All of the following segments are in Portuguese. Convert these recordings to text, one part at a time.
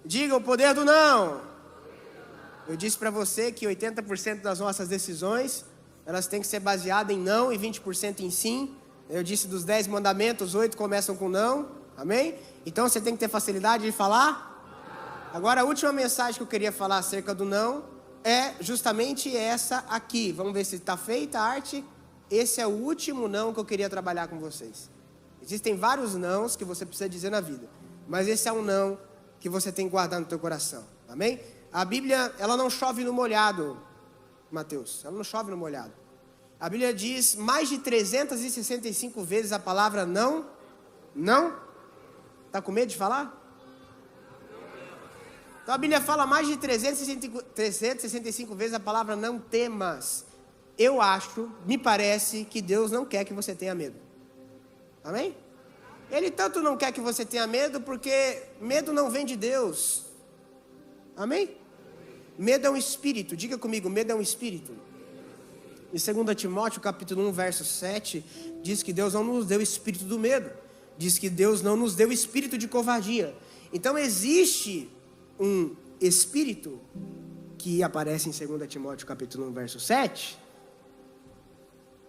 Diga o poder do não. Eu disse para você que 80% das nossas decisões, elas têm que ser baseadas em não e 20% em sim. Eu disse dos 10 mandamentos, 8 começam com não. Amém? Então você tem que ter facilidade de falar. Agora a última mensagem que eu queria falar acerca do não é justamente essa aqui. Vamos ver se está feita a arte. Esse é o último não que eu queria trabalhar com vocês. Existem vários nãos que você precisa dizer na vida, mas esse é um não que você tem que guardar no teu coração. Amém? A Bíblia, ela não chove no molhado, Mateus. Ela não chove no molhado. A Bíblia diz mais de 365 vezes a palavra não. Não? Está com medo de falar? Então a Bíblia fala mais de 365 vezes a palavra não temas. Eu acho, me parece que Deus não quer que você tenha medo. Amém? Ele tanto não quer que você tenha medo porque medo não vem de Deus. Amém? Medo é um espírito. Diga comigo, medo é um espírito. Em 2 Timóteo capítulo 1 verso 7 diz que Deus não nos deu espírito do medo. Diz que Deus não nos deu espírito de covardia. Então existe um espírito que aparece em 2 Timóteo capítulo 1 verso 7.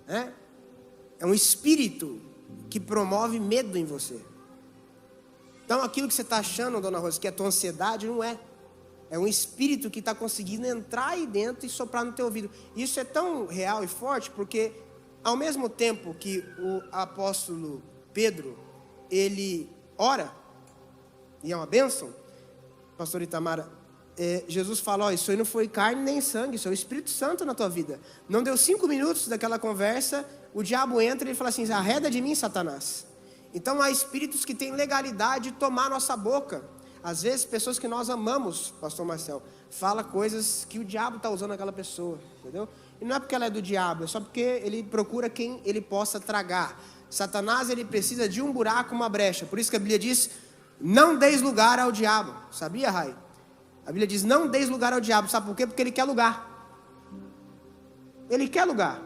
É um espírito que promove medo em você. Então aquilo que você está achando, dona Rosa, que é a tua ansiedade, não é. É um espírito que está conseguindo entrar aí dentro e soprar no teu ouvido. Isso é tão real e forte porque ao mesmo tempo que o apóstolo Pedro, ele ora, e é uma bênção, pastor Itamara, Jesus fala, isso aí não foi carne nem sangue, isso é o Espírito Santo na tua vida. Não deu 5 minutos daquela conversa, o diabo entra e ele fala assim, arreda de mim, Satanás. Então há espíritos que têm legalidade de tomar nossa boca. Às vezes pessoas que nós amamos, pastor Marcel, fala coisas que o diabo está usando aquela pessoa, entendeu? E não é porque ela é do diabo, é só porque ele procura quem ele possa tragar. Satanás, ele precisa de um buraco, uma brecha. Por isso que a Bíblia diz, não deis lugar ao diabo. Sabia, Rai? A Bíblia diz, não deis lugar ao diabo. Sabe por quê? Porque ele quer lugar. Ele quer lugar.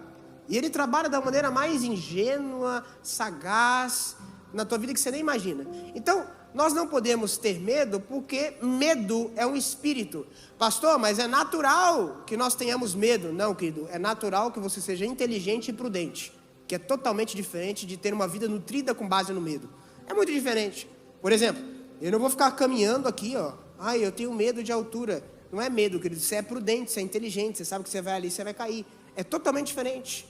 E ele trabalha da maneira mais ingênua, sagaz, na tua vida que você nem imagina. Então, nós não podemos ter medo, porque medo é um espírito. Pastor, mas é natural que nós tenhamos medo. Não, querido, é natural que você seja inteligente e prudente, que é totalmente diferente de ter uma vida nutrida com base no medo. É muito diferente. Por exemplo, eu não vou ficar caminhando aqui, eu tenho medo de altura. Não é medo, querido, você é prudente, você é inteligente, você sabe que você vai ali, você vai cair. É totalmente diferente.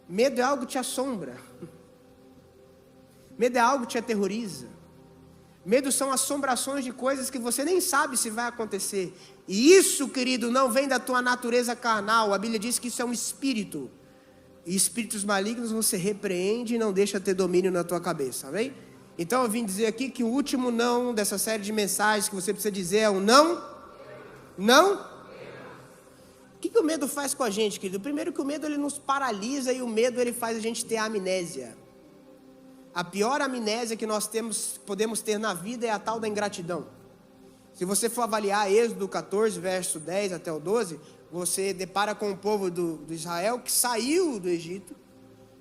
Medo é algo que te assombra. Medo é algo que te aterroriza. Medo são assombrações de coisas que você nem sabe se vai acontecer. E isso, querido, não vem da tua natureza carnal. A Bíblia diz que isso é um espírito. E espíritos malignos você repreende e não deixa ter domínio na tua cabeça, amém? Então eu vim dizer aqui que o último não dessa série de mensagens que você precisa dizer é o não. Não? O que o medo faz com a gente, querido? Primeiro que o medo ele nos paralisa e o medo ele faz a gente ter amnésia. A pior amnésia que nós podemos ter na vida é a tal da ingratidão. Se você for avaliar Êxodo 14, verso 10 até o 12, você depara com o povo do Israel que saiu do Egito,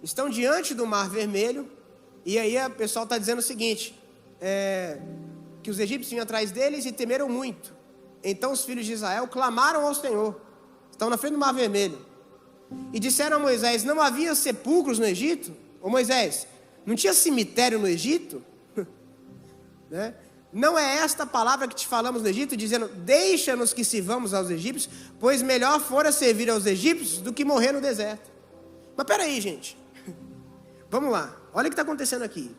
estão diante do Mar Vermelho, e aí o pessoal está dizendo o seguinte, que os egípcios vinham atrás deles e temeram muito. Então os filhos de Israel clamaram ao Senhor, estão na frente do Mar Vermelho, e disseram a Moisés, não havia sepulcros no Egito? Ô Moisés, não tinha cemitério no Egito? Né? Não é esta a palavra que te falamos no Egito, dizendo, deixa-nos que sirvamos aos egípcios, pois melhor fora servir aos egípcios do que morrer no deserto. Mas peraí, gente, vamos lá, olha o que está acontecendo aqui.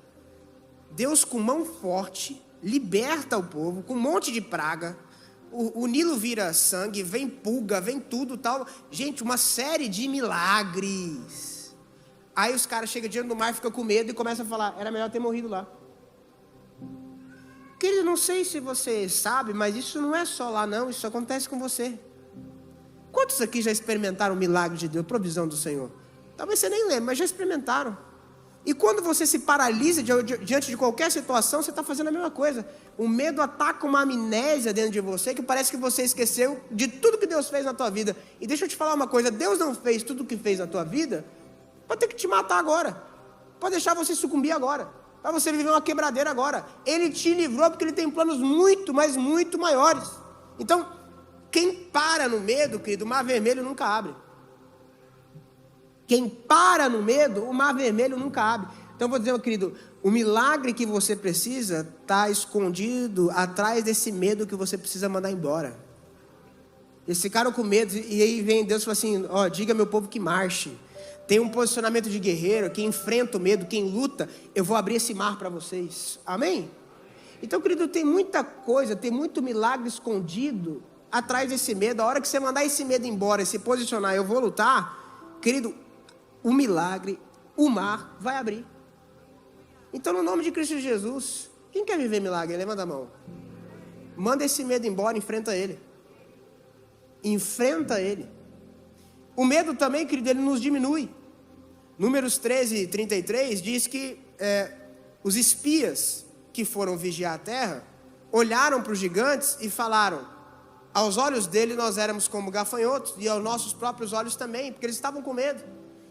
Deus com mão forte, liberta o povo, com um monte de praga, o Nilo vira sangue, vem pulga, vem tudo tal, gente, uma série de milagres. Aí os caras chegam diante do mar, ficam com medo e começam a falar, era melhor ter morrido lá. Querido, não sei se você sabe, mas isso não é só lá não, isso acontece com você. Quantos aqui já experimentaram o milagre de Deus, provisão do Senhor? Talvez você nem lembre, mas já experimentaram. E quando você se paralisa diante de qualquer situação, você está fazendo a mesma coisa. O medo ataca uma amnésia dentro de você, que parece que você esqueceu de tudo que Deus fez na tua vida. E deixa eu te falar uma coisa, Deus não fez tudo o que fez na tua vida, pode ter que te matar agora, pode deixar você sucumbir agora. para você viver uma quebradeira agora. Ele te livrou porque Ele tem planos muito, mas muito maiores. Então, quem para no medo, querido, o mar vermelho nunca abre. Quem para no medo, o mar vermelho nunca abre. Então, eu vou dizer, meu querido, o milagre que você precisa está escondido atrás desse medo que você precisa mandar embora. Eles ficaram com medo, e aí vem Deus e fala assim, ó, diga meu povo que marche. Tem um posicionamento de guerreiro, quem enfrenta o medo, quem luta, eu vou abrir esse mar para vocês. Amém? Então, querido, tem muita coisa, tem muito milagre escondido atrás desse medo. A hora que você mandar esse medo embora e se posicionar, eu vou lutar, querido, o milagre, o mar vai abrir. Então, no nome de Cristo Jesus, quem quer viver milagre? Levanta a mão. Manda esse medo embora, enfrenta ele. Enfrenta ele. O medo também, querido, ele nos diminui. Números 13, 33 diz que os espias que foram vigiar a terra olharam para os gigantes e falaram: aos olhos dele nós éramos como gafanhotos, e aos nossos próprios olhos também, porque eles estavam com medo.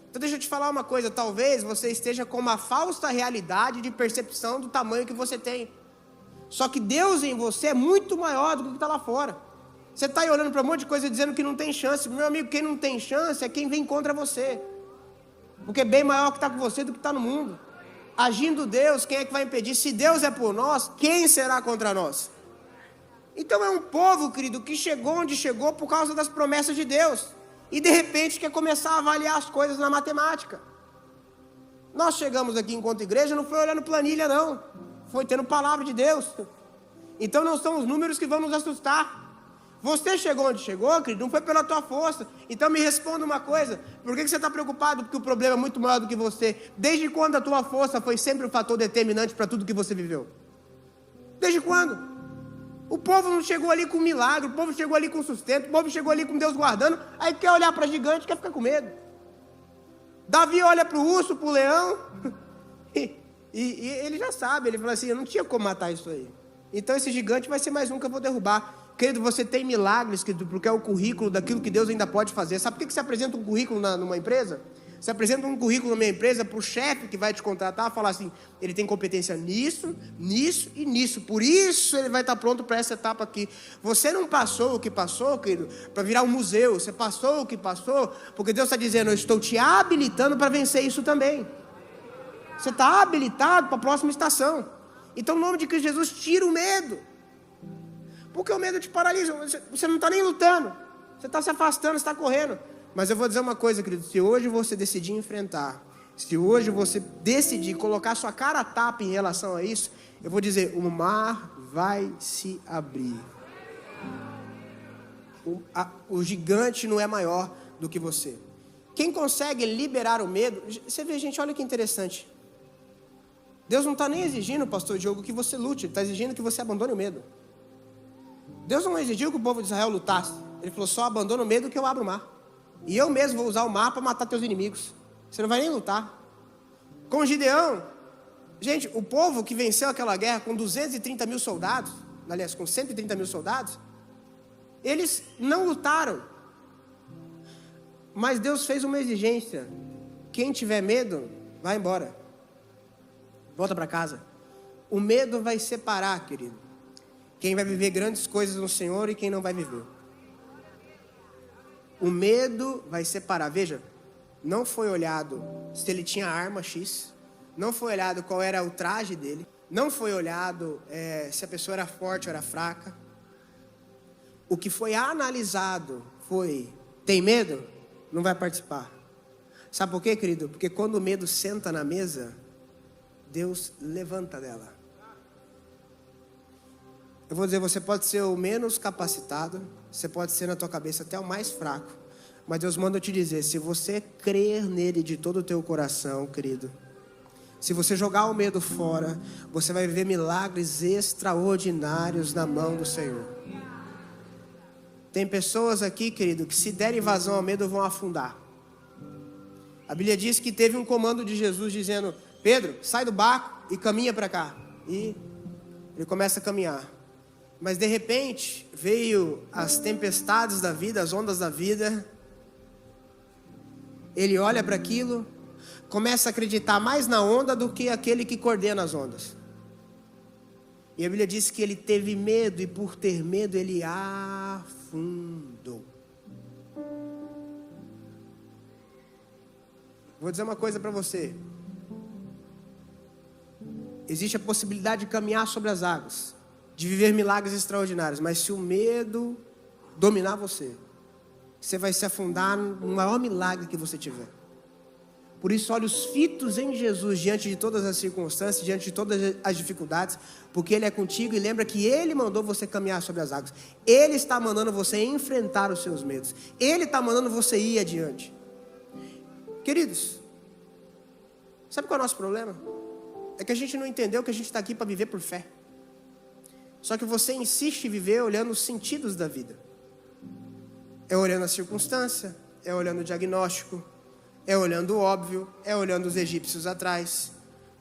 Então deixa eu te falar uma coisa, talvez você esteja com uma falsa realidade de percepção do tamanho que você tem. Só que Deus em você é muito maior do que está lá fora. Você está aí olhando para um monte de coisa dizendo que não tem chance. Meu amigo, quem não tem chance é quem vem contra você. Porque é bem maior que está com você do que está no mundo. Agindo Deus, quem é que vai impedir? Se Deus é por nós, quem será contra nós? Então é um povo, querido, que chegou onde chegou por causa das promessas de Deus. E de repente quer começar a avaliar as coisas na matemática. Nós chegamos aqui enquanto igreja, não foi olhando planilha não. Foi tendo palavra de Deus. Então não são os números que vão nos assustar. Você chegou onde chegou, querido, não foi pela tua força. Então me responda uma coisa, por que você está preocupado? Porque o problema é muito maior do que você. Desde quando a tua força foi sempre um fator determinante para tudo que você viveu? Desde quando? O povo não chegou ali com milagre, o povo chegou ali com sustento, o povo chegou ali com Deus guardando, aí quer olhar para gigante, quer ficar com medo. Davi olha para o urso, para o leão, e ele já sabe, ele fala assim, eu não tinha como matar isso aí. Então esse gigante vai ser mais um que eu vou derrubar. Querido, você tem milagres, querido, porque é o currículo daquilo que Deus ainda pode fazer. Sabe por que você apresenta um currículo numa empresa? Você apresenta um currículo numa empresa para o chefe que vai te contratar, falar assim, ele tem competência nisso, nisso e nisso, por isso ele vai estar pronto para essa etapa aqui. Você não passou o que passou, querido, para virar um museu. Você passou o que passou, porque Deus está dizendo, eu estou te habilitando para vencer isso também. Você está habilitado para a próxima estação. Então, no nome de Cristo Jesus, tira o medo. Porque o medo te paralisa, você não está nem lutando, você está se afastando, você está correndo. Mas eu vou dizer uma coisa, querido, se hoje você decidir enfrentar, se hoje você decidir colocar sua cara a tapa em relação a isso, eu vou dizer, o mar vai se abrir. O gigante não é maior do que você. Quem consegue liberar o medo, você vê, gente, olha que interessante. Deus não está nem exigindo, pastor Diogo, que você lute, ele está exigindo que você abandone o medo. Deus não exigiu que o povo de Israel lutasse. Ele falou, só abandona o medo que eu abro o mar. E eu mesmo vou usar o mar para matar teus inimigos. Você não vai nem lutar. Com Gideão, gente, o povo que venceu aquela guerra com 230 mil soldados, aliás, com 130 mil soldados, eles não lutaram. Mas Deus fez uma exigência. Quem tiver medo, vai embora. Volta para casa. O medo vai separar, querido. Quem vai viver grandes coisas no Senhor e quem não vai viver. O medo vai separar. Veja, não foi olhado se ele tinha arma X. Não foi olhado qual era o traje dele. Não foi olhado se a pessoa era forte ou era fraca. O que foi analisado foi, tem medo? Não vai participar. Sabe por quê, querido? Porque quando o medo senta na mesa, Deus levanta dela. Eu vou dizer, você pode ser o menos capacitado, você pode ser na tua cabeça até o mais fraco, mas Deus manda eu te dizer, se você crer nele de todo o teu coração, querido, se você jogar o medo fora, você vai viver milagres extraordinários na mão do Senhor. Tem pessoas aqui, querido, que se derem vazão ao medo vão afundar. A Bíblia diz que teve um comando de Jesus dizendo, Pedro, sai do barco e caminha para cá. E ele começa a caminhar. Mas de repente veio as tempestades da vida, as ondas da vida. Ele olha para aquilo, começa a acreditar mais na onda do que aquele que coordena as ondas. E a Bíblia diz que ele teve medo e por ter medo ele afundou. Vou dizer uma coisa para você. Existe a possibilidade de caminhar sobre as águas, de viver milagres extraordinários, mas se o medo dominar você, você vai se afundar no maior milagre que você tiver. Por isso, olhe os fitos em Jesus diante de todas as circunstâncias, diante de todas as dificuldades, porque Ele é contigo e lembra que Ele mandou você caminhar sobre as águas. Ele está mandando você enfrentar os seus medos. Ele está mandando você ir adiante. Queridos, sabe qual é o nosso problema? É que a gente não entendeu que a gente está aqui para viver por fé. Só que você insiste em viver olhando os sentidos da vida. É olhando a circunstância, é olhando o diagnóstico, é olhando o óbvio, é olhando os egípcios atrás.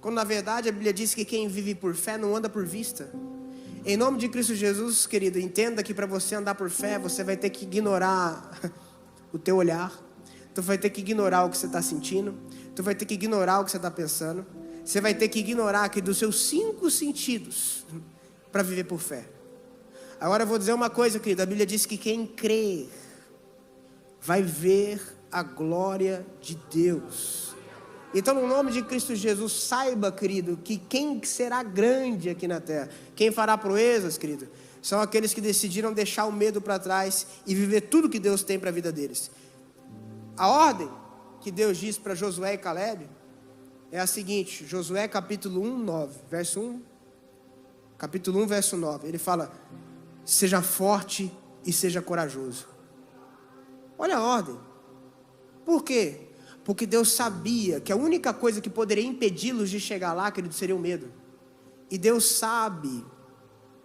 Quando na verdade a Bíblia diz que quem vive por fé não anda por vista. Em nome de Cristo Jesus, querido, entenda que para você andar por fé, você vai ter que ignorar o teu olhar. Tu vai ter que ignorar o que você está sentindo. Tu vai ter que ignorar o que você está pensando. Você vai ter que ignorar aqui dos seus 5 sentidos para viver por fé. Agora eu vou dizer uma coisa, querido. A Bíblia diz que quem crê vai ver a glória de Deus. Então, no nome de Cristo Jesus, saiba, querido, que quem será grande aqui na terra, quem fará proezas, querido, são aqueles que decidiram deixar o medo para trás e viver tudo que Deus tem para a vida deles. A ordem que Deus diz para Josué e Caleb é a seguinte: Josué capítulo 1, 9, verso 1, capítulo 1, verso 9, ele fala: seja forte e seja corajoso. Olha a ordem. Por quê? Porque Deus sabia que a única coisa que poderia impedi-los de chegar lá, querido, seria o medo. E Deus sabe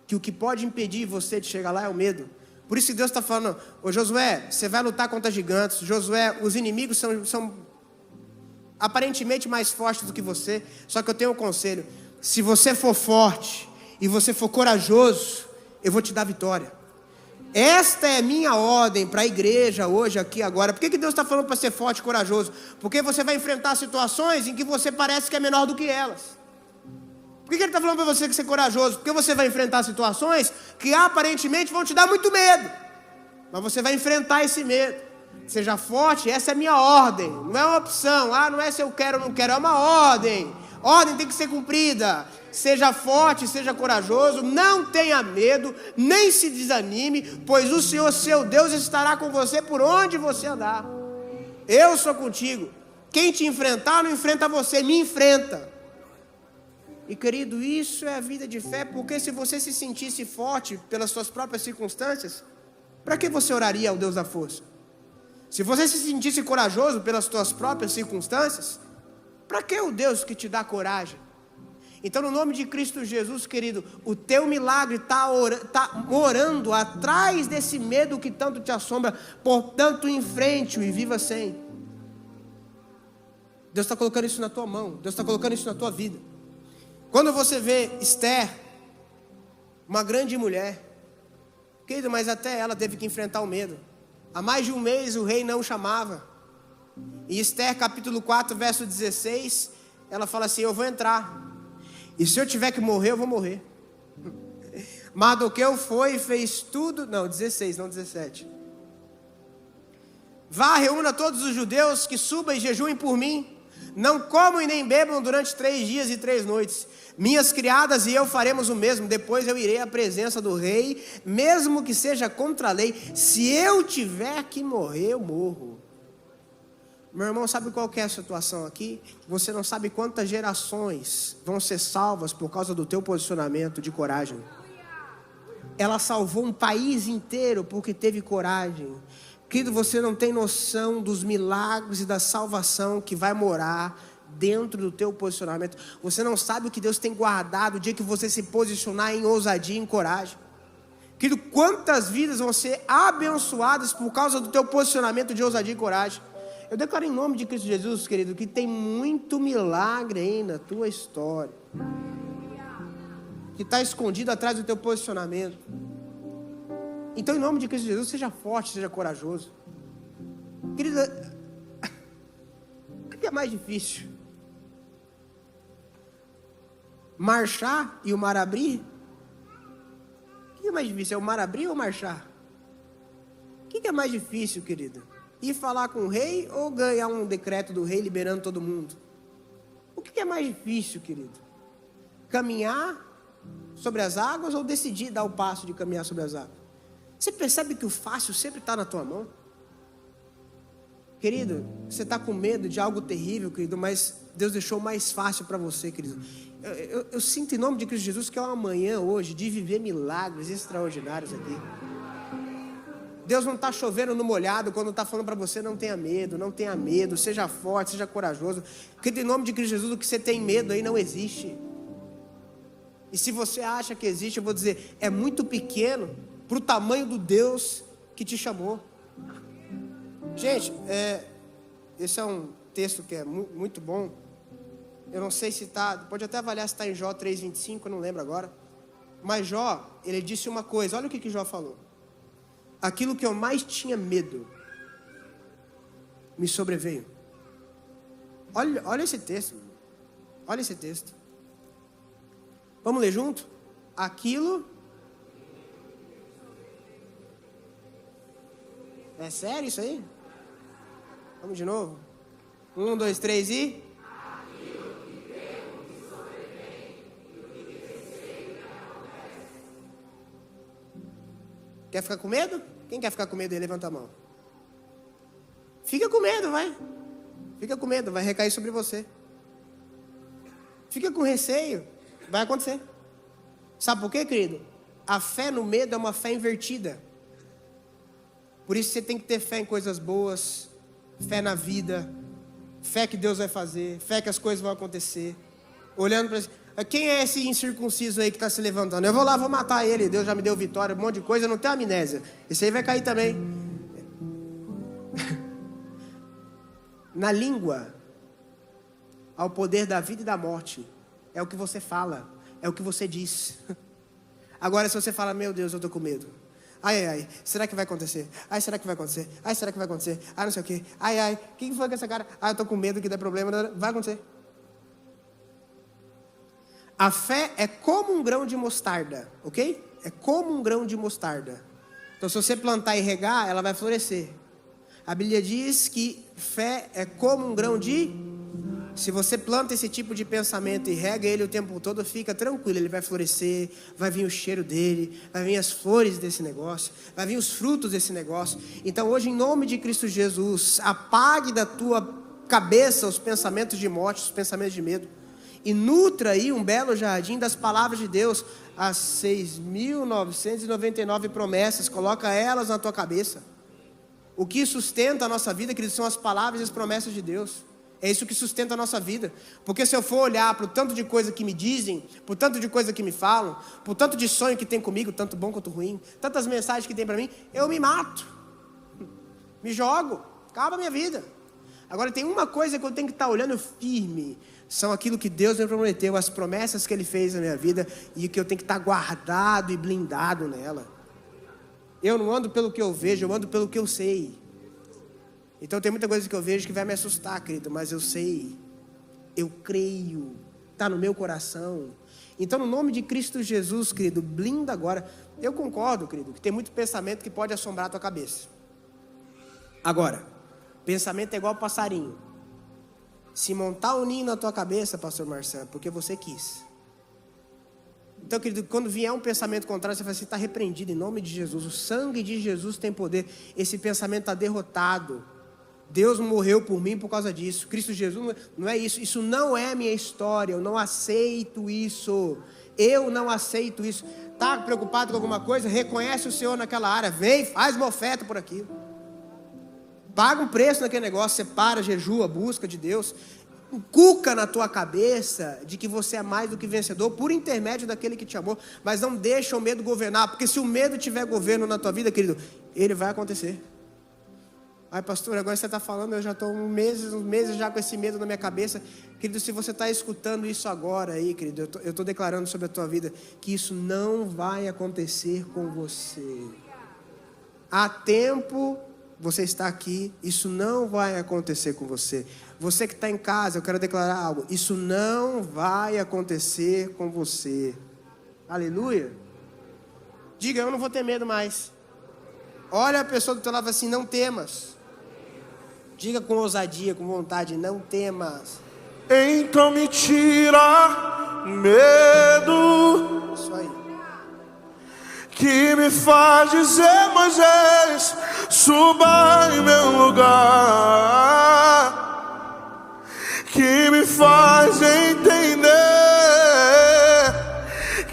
que o que pode impedir você de chegar lá é o medo. Por isso que Deus está falando: ô Josué, você vai lutar contra gigantes. Josué, os inimigos são aparentemente mais fortes do que você. Só que eu tenho um conselho: se você for forte e você for corajoso, eu vou te dar vitória. Esta é a minha ordem para a igreja hoje, aqui, agora. Por que Deus está falando para ser forte e corajoso? Porque você vai enfrentar situações em que você parece que é menor do que elas. Por que Ele está falando para você que ser corajoso? Porque você vai enfrentar situações que aparentemente vão te dar muito medo. Mas você vai enfrentar esse medo. Seja forte, essa é a minha ordem. Não é uma opção, não é se eu quero ou não quero, é uma ordem. Ordem tem que ser cumprida. Seja forte, seja corajoso, não tenha medo, nem se desanime, pois o Senhor, seu Deus, estará com você por onde você andar. Eu sou contigo. Quem te enfrentar, não enfrenta você, me enfrenta. E querido, isso é a vida de fé, porque se você se sentisse forte pelas suas próprias circunstâncias, para que você oraria ao Deus da força? Se você se sentisse corajoso pelas suas próprias circunstâncias, para que o Deus que te dá coragem? Então, no nome de Cristo Jesus, querido, o teu milagre está orando atrás desse medo que tanto te assombra. Portanto, enfrente-o e viva sem. Deus está colocando isso na tua mão. Deus está colocando isso na tua vida. Quando você vê Esther, uma grande mulher, querido, mas até ela teve que enfrentar o medo. Há mais de um mês o rei não chamava. Em Esther capítulo 4, verso 16, ela fala assim: eu vou entrar. E se eu tiver que morrer, eu vou morrer. Mardoqueu foi e fez tudo. Não, 16, não 17. Vá, reúna todos os judeus que subam e jejuem por mim. Não comam e nem bebam durante 3 dias e 3 noites. Minhas criadas e eu faremos o mesmo. Depois eu irei à presença do rei, mesmo que seja contra a lei. Se eu tiver que morrer, eu morro. Meu irmão, sabe qual que é a situação aqui? Você não sabe quantas gerações vão ser salvas por causa do teu posicionamento de coragem. Ela salvou um país inteiro porque teve coragem. Querido, você não tem noção dos milagres e da salvação que vai morar dentro do teu posicionamento. Você não sabe o que Deus tem guardado o dia que você se posicionar em ousadia e em coragem. Querido, quantas vidas vão ser abençoadas por causa do teu posicionamento de ousadia e coragem. Eu declaro em nome de Cristo Jesus, querido, que tem muito milagre aí na tua história, que está escondido atrás do teu posicionamento. Então, em nome de Cristo Jesus, seja forte, seja corajoso. Querida, é mais difícil? Marchar e o mar abrir? O que é mais difícil? É o mar abrir ou marchar? O que é mais difícil, querido? Ir falar com o rei ou ganhar um decreto do rei liberando todo mundo? O que é mais difícil, querido? Caminhar sobre as águas ou decidir dar o passo de caminhar sobre as águas? Você percebe que o fácil sempre está na tua mão? Querido, você está com medo de algo terrível, querido, mas Deus deixou mais fácil para você, querido. Eu sinto em nome de Cristo Jesus que é uma manhã hoje de viver milagres extraordinários aqui. Deus não está chovendo no molhado quando está falando para você: não tenha medo, seja forte, seja corajoso. Porque em nome de Cristo Jesus, o que você tem medo aí não existe. E se você acha que existe, eu vou dizer, é muito pequeno para o tamanho do Deus que te chamou. Gente, esse é um texto que é muito bom. Eu não sei se está, pode até avaliar se está em Jó 3,25, eu não lembro agora. Mas Jó, ele disse uma coisa, olha o que Jó falou. Aquilo que eu mais tinha medo me sobreveio. Olha esse texto. Olha esse texto. Vamos ler junto? Aquilo... É sério isso aí? Vamos de novo? 1, 2, 3 e... Quer ficar com medo? Quem quer ficar com medo aí? Levanta a mão. Fica com medo, vai. Fica com medo, vai recair sobre você. Fica com receio, vai acontecer. Sabe por quê, querido? A fé no medo é uma fé invertida. Por isso você tem que ter fé em coisas boas, fé na vida, fé que Deus vai fazer, fé que as coisas vão acontecer. Olhando para... Quem é esse incircunciso aí que está se levantando? Eu vou lá, vou matar ele. Deus já me deu vitória, um monte de coisa, eu não tenho amnésia. Esse aí vai cair também. Na língua, ao poder da vida e da morte. É o que você fala, é o que você diz. Agora, se você fala, meu Deus, eu estou com medo. Ai, será que vai acontecer? Ai, será que vai acontecer? Ai, será que vai acontecer? Ai, não sei o quê. Ai, o que foi com essa cara? Ai, eu estou com medo que dê problema. Vai acontecer. A fé é como um grão de mostarda, ok? É como um grão de mostarda. Então, se você plantar e regar, ela vai florescer. A Bíblia diz que fé é como um grão de... Se você planta esse tipo de pensamento e rega ele o tempo todo, fica tranquilo, ele vai florescer, vai vir o cheiro dele, vai vir as flores desse negócio, vai vir os frutos desse negócio. Então, hoje, em nome de Cristo Jesus, apague da tua cabeça os pensamentos de morte, os pensamentos de medo. E nutra aí um belo jardim das palavras de Deus, as 6.999 promessas, coloca elas na tua cabeça. O que sustenta a nossa vida, queridos, são as palavras e as promessas de Deus. É isso que sustenta a nossa vida. Porque se eu for olhar para o tanto de coisa que me dizem, para o tanto de coisa que me falam, para o tanto de sonho que tem comigo, tanto bom quanto ruim, tantas mensagens que tem para mim, eu me mato, me jogo, acaba a minha vida. Agora tem uma coisa que eu tenho que estar olhando firme, são aquilo que Deus me prometeu, as promessas que Ele fez na minha vida, e que eu tenho que estar guardado e blindado nela. Eu não ando pelo que eu vejo, eu ando pelo que eu sei. Então tem muita coisa que eu vejo que vai me assustar, querido, mas eu sei, eu creio, está no meu coração. Então, no nome de Cristo Jesus, querido, blinda agora. Eu concordo, querido, que tem muito pensamento que pode assombrar a tua cabeça. Agora, pensamento é igual passarinho. Se montar um ninho na tua cabeça, pastor Marcelo, porque você quis. Então, querido, quando vier um pensamento contrário, você vai assim, está repreendido em nome de Jesus. O sangue de Jesus tem poder. Esse pensamento está derrotado. Deus morreu por mim por causa disso. Cristo Jesus não é isso. Isso não é a minha história. Eu não aceito isso. Eu não aceito isso. Está preocupado com alguma coisa? Reconhece o Senhor naquela área. Vem, faz uma oferta por aquilo. Paga um preço naquele negócio. Separa, jejua, busca de Deus. Cuca na tua cabeça de que você é mais do que vencedor por intermédio daquele que te amou. Mas não deixa o medo governar. Porque se o medo tiver governo na tua vida, querido, ele vai acontecer. Ai, pastor, agora você está falando, eu já estou uns meses já com esse medo na minha cabeça. Querido, se você está escutando isso agora aí, querido, eu estou declarando sobre a tua vida que isso não vai acontecer com você. Há tempo você está aqui, isso não vai acontecer com você. Você que está em casa, eu quero declarar algo. Isso não vai acontecer com você. Aleluia. Diga, eu não vou ter medo mais. Olha a pessoa do teu lado assim, não temas. Diga com ousadia, com vontade, não temas. Então me tira medo. Isso aí. Que me faz dizer, Moisés, suba em meu lugar. Que me faz entender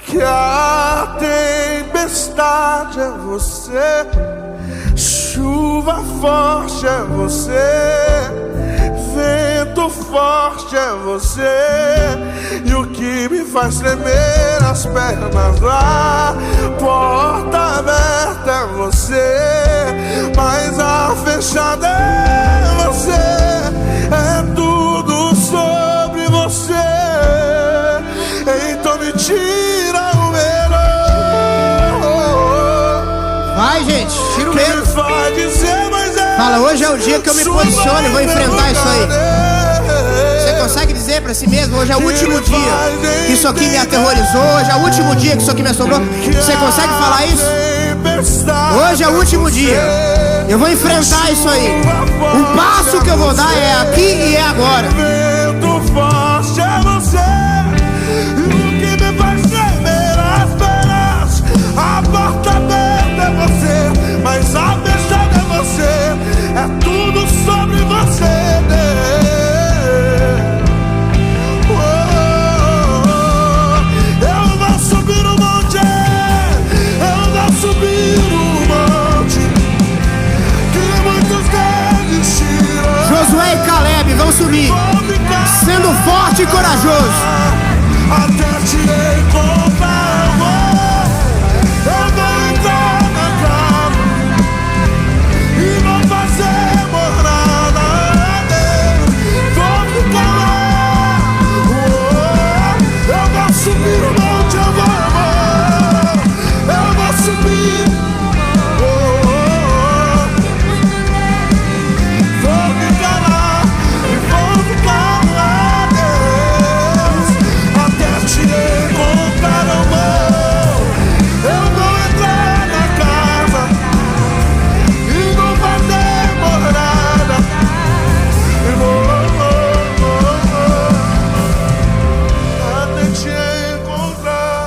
que a tempestade é você, chuva forte é você, vento forte é você, e o que me faz tremer as pernas lá, porta aberta é você, mas a fechada é você, é tudo sobre você. Então me tira o medo. Vai, gente, tira o medo. Fala, hoje é o dia que eu me posiciono e vou enfrentar isso aí. Você consegue dizer para si mesmo, hoje é o último dia que isso aqui me aterrorizou, hoje é o último dia que isso aqui me assombrou. Você consegue falar isso? Hoje é o último dia. Eu vou enfrentar isso aí. O passo que eu vou dar é aqui e é agora. Vento forte é você, e o que me faz tremer as pernas, a porta aberta é você, mas a fechada é você, é tudo sobre você. Eu vou subir o monte, eu vou subir o monte que muitos desistiram. Josué e Caleb vão subir, sendo forte e corajoso. Até te encontrar eu vou entrar na casa e vou fazer morada. Vou ficar lá. Eu vou subir o monte, eu vou subir. Vou ficar lá e vou ficar lá, Deus, até te encontrar. Eu vou entrar na casa e vou fazer morada. Até te encontrar.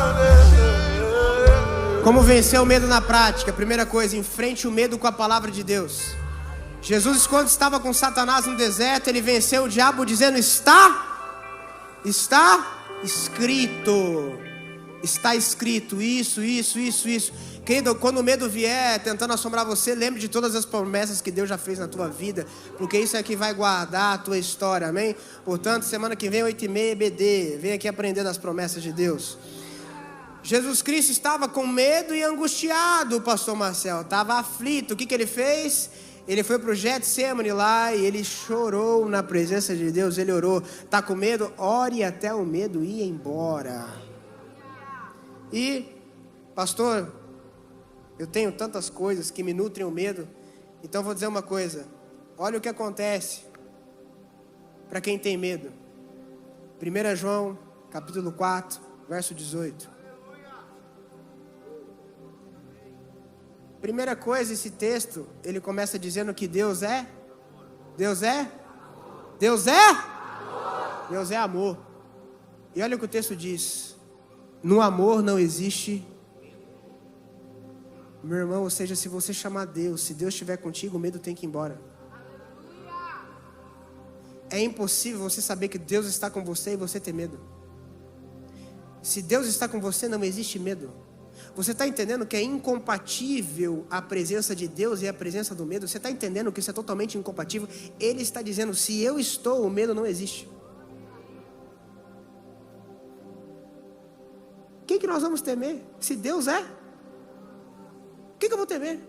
Como vencer o medo na prática? Primeira coisa, enfrente o medo com a palavra de Deus. Jesus, quando estava com Satanás no deserto, ele venceu o diabo dizendo: está escrito. Está escrito isso. Querido, quando o medo vier tentando assombrar você, lembre de todas as promessas que Deus já fez na tua vida, porque isso é que vai guardar a tua história, amém? Portanto, semana que vem, 8h30, EBD, vem aqui aprender das promessas de Deus. Jesus Cristo estava com medo e angustiado, pastor Marcel, estava aflito. O que ele fez? Ele foi para o Getsemane lá e ele chorou na presença de Deus. Ele orou. Está com medo? Ore até o medo ir embora. E, pastor, eu tenho tantas coisas que me nutrem o medo. Então vou dizer uma coisa. Olha o que acontece para quem tem medo. 1 João, capítulo 4, verso 18. Primeira coisa, esse texto, ele começa dizendo que Deus é amor. E olha o que o texto diz. No amor não existe, meu irmão, ou seja, se você chamar Deus, se Deus estiver contigo, o medo tem que ir embora. É impossível você saber que Deus está com você e você ter medo. Se Deus está com você, não existe medo. Você está entendendo que é incompatível a presença de Deus e a presença do medo? Você está entendendo que isso é totalmente incompatível? Ele está dizendo, se eu estou, o medo não existe. Quem que nós vamos temer? Se Deus é, o que eu vou temer?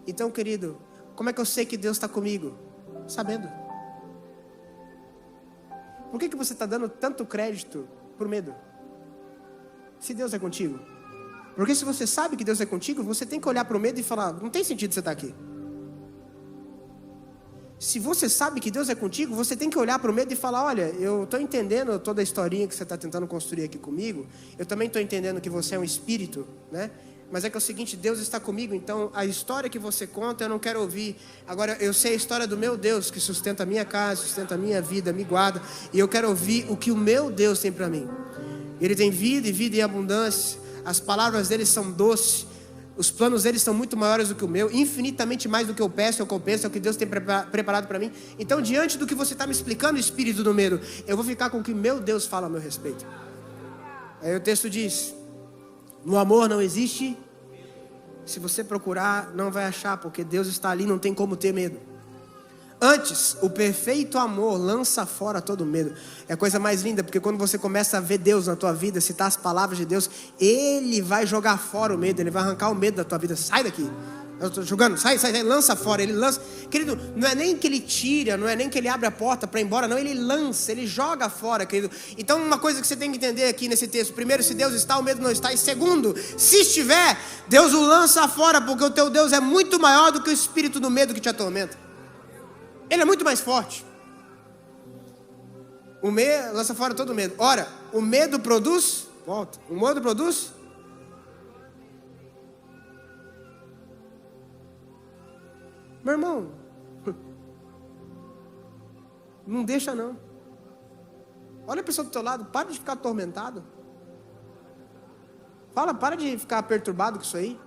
Então, querido, como é que eu sei que Deus está comigo? Sabendo. Por que você está dando tanto crédito para o medo? Se Deus é contigo. Porque se você sabe que Deus é contigo, você tem que olhar para o medo e falar, não tem sentido você estar aqui. Se você sabe que Deus é contigo, você tem que olhar para o medo e falar, olha, eu estou entendendo toda a historinha que você está tentando construir aqui comigo, eu também estou entendendo que você é um espírito, né? Mas é que é o seguinte, Deus está comigo, então a história que você conta eu não quero ouvir. Agora eu sei a história do meu Deus, que sustenta a minha casa, sustenta a minha vida, me guarda, e eu quero ouvir o que o meu Deus tem para mim. Ele tem vida e vida em abundância, as palavras dele são doces, os planos deles são muito maiores do que o meu, infinitamente mais do que eu peço, é o que eu penso, é o que Deus tem preparado para mim. Então, diante do que você está me explicando, espírito do medo, eu vou ficar com o que meu Deus fala a meu respeito. Aí o texto diz, no amor não existe, se você procurar não vai achar, porque Deus está ali, não tem como ter medo. Antes, o perfeito amor lança fora todo medo. É a coisa mais linda, porque quando você começa a ver Deus na tua vida, citar as palavras de Deus, Ele vai jogar fora o medo, Ele vai arrancar o medo da tua vida. Sai daqui, eu estou jogando, sai, lança fora. Ele lança, querido, não é nem que Ele tira, não é nem que Ele abre a porta para ir embora, não, Ele lança, Ele joga fora, querido. Então uma coisa que você tem que entender aqui nesse texto, primeiro, se Deus está, o medo não está, e segundo, se estiver, Deus o lança fora, porque o teu Deus é muito maior do que o espírito do medo que te atormenta. Ele é muito mais forte. O medo lança fora todo medo. Ora, o medo produz, volta. O medo produz meu irmão, não deixa não. Olha a pessoa do teu lado, para de ficar atormentado. Fala, para de ficar perturbado com isso aí.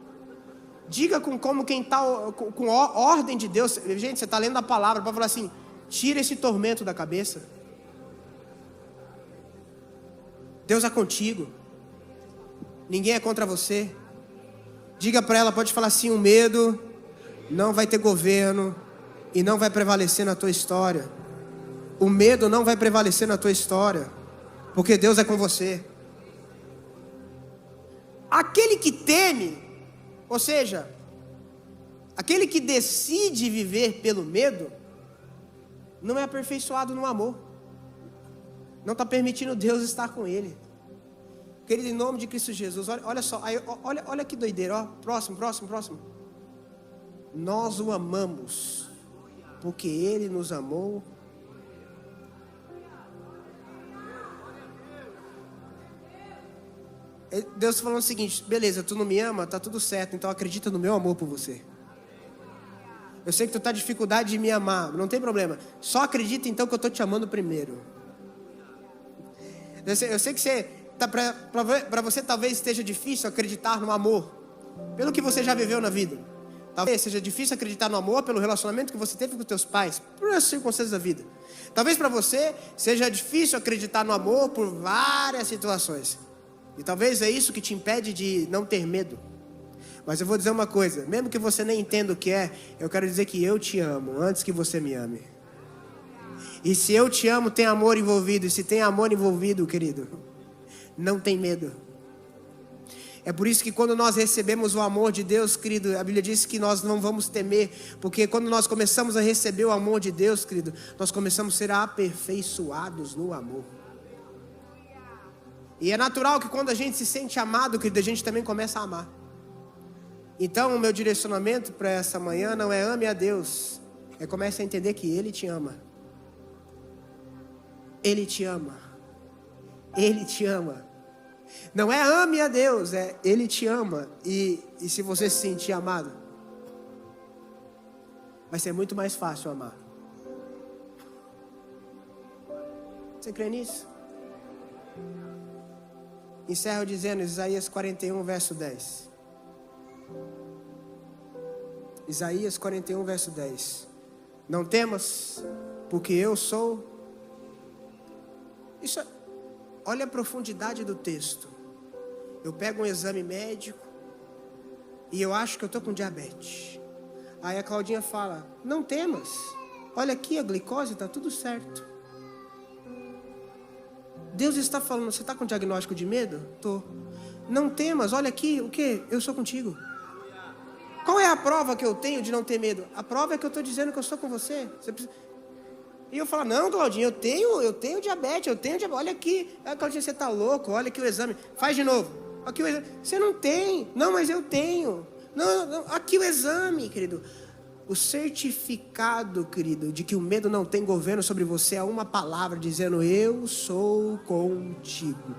Diga como quem está com ordem de Deus. Gente, você está lendo a palavra para falar assim, tira esse tormento da cabeça. Deus é contigo. Ninguém é contra você. Diga para ela, pode falar assim, o medo não vai ter governo e não vai prevalecer na tua história. O medo não vai prevalecer na tua história, porque Deus é com você. Aquele que teme, ou seja, aquele que decide viver pelo medo, não é aperfeiçoado no amor. Não está permitindo Deus estar com ele. Querido, em nome de Cristo Jesus, olha só, olha que doideira, ó, próximo. Nós o amamos, porque Ele nos amou. Deus falando o seguinte, beleza, tu não me ama, tá tudo certo, então acredita no meu amor por você. Eu sei que tu tá com dificuldade de me amar, não tem problema. Só acredita então que eu tô te amando primeiro. Eu sei que você tá para você talvez esteja difícil acreditar no amor, pelo que você já viveu na vida. Talvez seja difícil acreditar no amor pelo relacionamento que você teve com teus pais, por as circunstâncias da vida. Talvez para você seja difícil acreditar no amor por várias situações. E talvez é isso que te impede de não ter medo. Mas eu vou dizer uma coisa, mesmo que você nem entenda o que é, eu quero dizer que eu te amo antes que você me ame. E se eu te amo, tem amor envolvido. E se tem amor envolvido, querido, não tem medo. É por isso que quando nós recebemos o amor de Deus, querido, a Bíblia diz que nós não vamos temer. Porque quando nós começamos a receber o amor de Deus, querido, nós começamos a ser aperfeiçoados no amor. E é natural que quando a gente se sente amado, querido, a gente também começa a amar. Então o meu direcionamento para essa manhã não é ame a Deus, é comece a entender que Ele te ama. Ele te ama. Ele te ama. Não é ame a Deus, é Ele te ama. E se você se sentir amado, vai ser muito mais fácil amar. Você crê nisso? Encerro dizendo Isaías 41, verso 10. Isaías 41, verso 10. Não temas, porque eu sou... Isso, olha a profundidade do texto. Eu pego um exame médico e eu acho que eu estou com diabetes. Aí a Claudinha fala, não temas. Olha aqui a glicose, está tudo certo. Deus está falando, você está com diagnóstico de medo? Tô. Não temas, olha aqui, o que? Eu sou contigo. Qual é a prova que eu tenho de não ter medo? A prova é que eu estou dizendo que eu estou com você. E eu falo, não, Claudinha, eu tenho diabetes, olha aqui. Ah, Claudinha, você está louco, olha aqui o exame. Faz de novo. Aqui o exame. Você não tem. Não, mas eu tenho. Não, aqui o exame, querido. O certificado, querido, de que o medo não tem governo sobre você é uma palavra dizendo: eu sou contigo.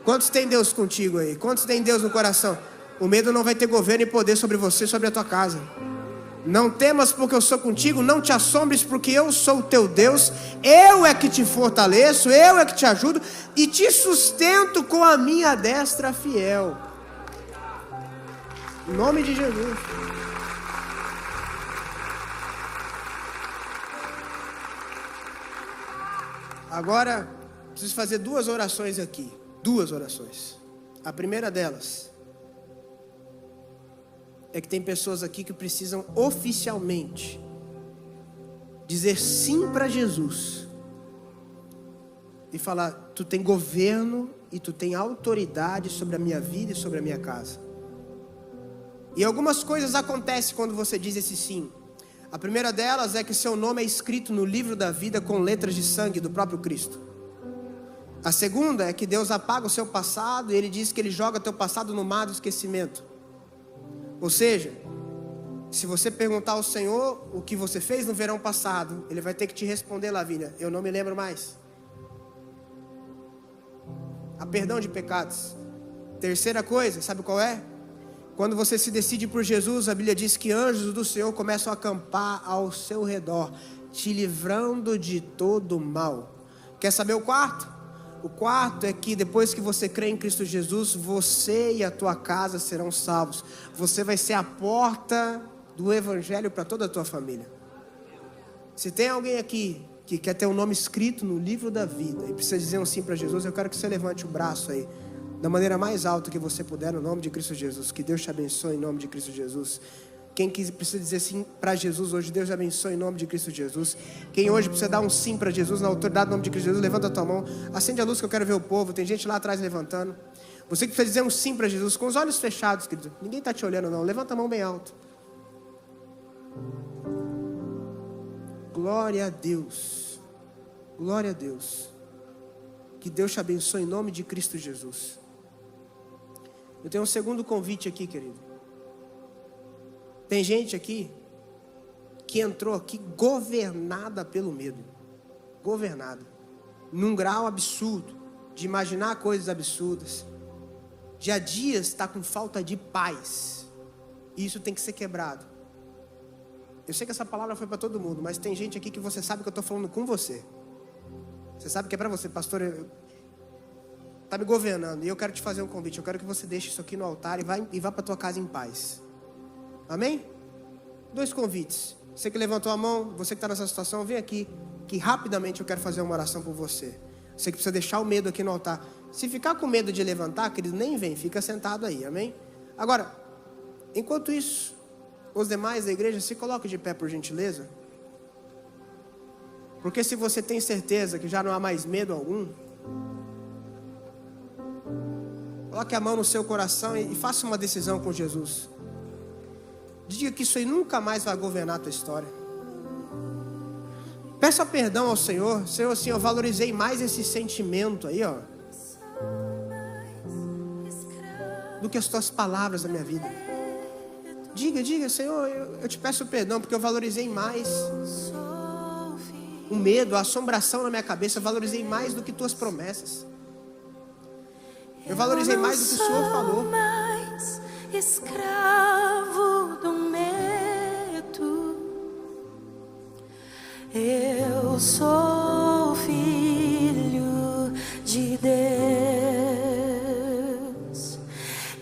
Quantos tem Deus contigo aí? Quantos tem Deus no coração? O medo não vai ter governo e poder sobre você, sobre a tua casa. Não temas porque eu sou contigo, não te assombres porque eu sou o teu Deus. Eu é que te fortaleço, eu é que te ajudo e te sustento com a minha destra fiel. Em nome de Jesus. Agora, preciso fazer 2 orações aqui. 2 orações. A primeira delas é que tem pessoas aqui que precisam oficialmente dizer sim para Jesus e falar: tu tem governo e tu tem autoridade sobre a minha vida e sobre a minha casa. E algumas coisas acontecem quando você diz esse sim. A primeira delas é que seu nome é escrito no livro da vida com letras de sangue do próprio Cristo. A segunda é que Deus apaga o seu passado e Ele diz que Ele joga teu passado no mar do esquecimento. Ou seja, se você perguntar ao Senhor o que você fez no verão passado, Ele vai ter que te responder, Lavínia: eu não me lembro mais. Há perdão de pecados. Terceira coisa, sabe qual é? Quando você se decide por Jesus, a Bíblia diz que anjos do Senhor começam a acampar ao seu redor, te livrando de todo mal. Quer saber o quarto? O quarto é que depois que você crê em Cristo Jesus, você e a tua casa serão salvos. Você vai ser a porta do Evangelho para toda a tua família. Se tem alguém aqui que quer ter um nome escrito no livro da vida e precisa dizer um sim para Jesus, eu quero que você levante o braço aí, da maneira mais alta que você puder, no nome de Cristo Jesus. Que Deus te abençoe em nome de Cristo Jesus. Quem precisa dizer sim para Jesus hoje, Deus te abençoe em nome de Cristo Jesus. Quem hoje precisa dar um sim para Jesus, na autoridade do nome de Cristo Jesus, levanta a tua mão, acende a luz que eu quero ver o povo. Tem gente lá atrás levantando. Você que precisa dizer um sim para Jesus, com os olhos fechados, querido, ninguém está te olhando não, levanta a mão bem alto. Glória a Deus, glória a Deus. Que Deus te abençoe em nome de Cristo Jesus. Eu tenho um segundo convite aqui, querido. Tem gente aqui que entrou aqui governada pelo medo. Governada. Num grau absurdo. De imaginar coisas absurdas. De há dias está com falta de paz. E isso tem que ser quebrado. Eu sei que essa palavra foi para todo mundo, mas tem gente aqui que você sabe que eu estou falando com você. Você sabe que é para você, pastor. Está me governando. E eu quero te fazer um convite. Eu quero que você deixe isso aqui no altar e vá para a tua casa em paz. Amém? 2 convites. Você que levantou a mão, você que está nessa situação, vem aqui, que rapidamente eu quero fazer uma oração por você. Você que precisa deixar o medo aqui no altar. Se ficar com medo de levantar, querido, nem vem, fica sentado aí, amém? Agora, enquanto isso, os demais da igreja, se coloquem de pé por gentileza. Porque se você tem certeza que já não há mais medo algum, coloque a mão no seu coração e faça uma decisão com Jesus. Diga que isso aí nunca mais vai governar a tua história. Peça perdão ao Senhor. Senhor, assim, eu valorizei mais esse sentimento aí, ó, do que as tuas palavras da minha vida. Diga, Senhor, eu te peço perdão porque eu valorizei mais o medo, a assombração na minha cabeça. Eu valorizei mais do que tuas promessas. Eu valorizei mais do que o Senhor falou. Mais escravo do medo. Eu sou filho de Deus.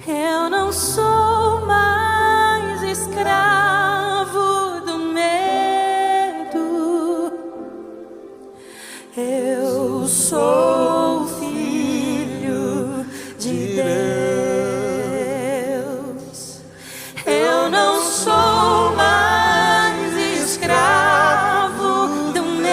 Eu não sou mais escravo do medo. Eu sou filho de Deus. Eu não sou mais escravo do medo.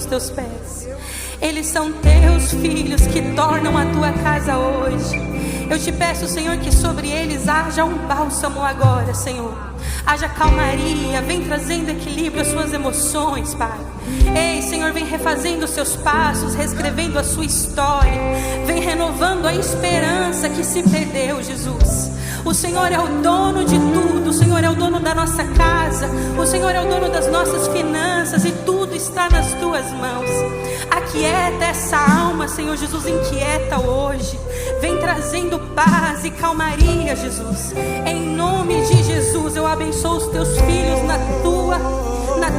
aos teus pés. Eles são teus filhos que tornam a tua casa hoje. Eu te peço, Senhor, que sobre eles haja um bálsamo agora, Senhor. Haja calmaria, vem trazendo equilíbrio às suas emoções, Pai. Ei, Senhor, vem refazendo os seus passos, reescrevendo a sua história. Vem renovando a esperança que se perdeu, Jesus. O Senhor é o dono de tudo, o Senhor é o dono da nossa casa, o Senhor é o dono das nossas finanças e tudo está nas tuas mãos. Aquieta essa alma, Senhor Jesus, inquieta hoje. Vem trazendo paz e calmaria, Jesus. Em nome de Jesus, eu abençoo os teus filhos na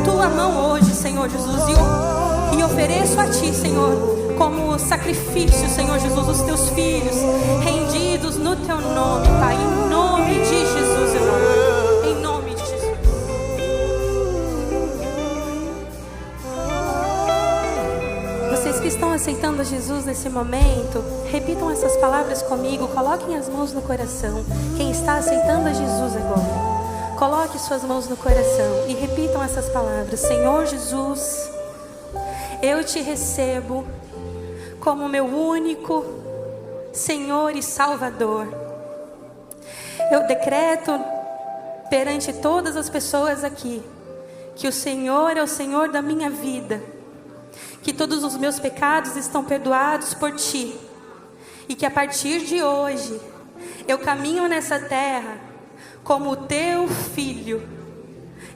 tua mão hoje, Senhor Jesus. E ofereço a ti, Senhor, como sacrifício, Senhor Jesus, os teus filhos rendidos no teu nome, Pai. Em nome de Jesus eu oro. Em nome de Jesus. Vocês que estão aceitando Jesus nesse momento, repitam essas palavras comigo. Coloquem as mãos no coração. Quem está aceitando a Jesus agora, coloque suas mãos no coração e repitam essas palavras. Senhor Jesus, eu te recebo como meu único Senhor e Salvador. Eu decreto perante todas as pessoas aqui que o Senhor é o Senhor da minha vida, que todos os meus pecados estão perdoados por ti e que a partir de hoje eu caminho nessa terra como teu filho.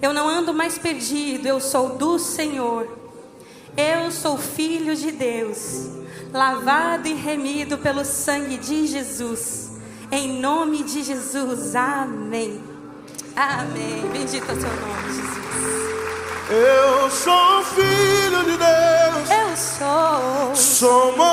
Eu não ando mais perdido, eu sou do Senhor. Eu sou filho de Deus, lavado e remido pelo sangue de Jesus. Em nome de Jesus, amém. Amém. Bendito é o seu nome, Jesus. Eu sou filho de Deus. Eu sou. Somos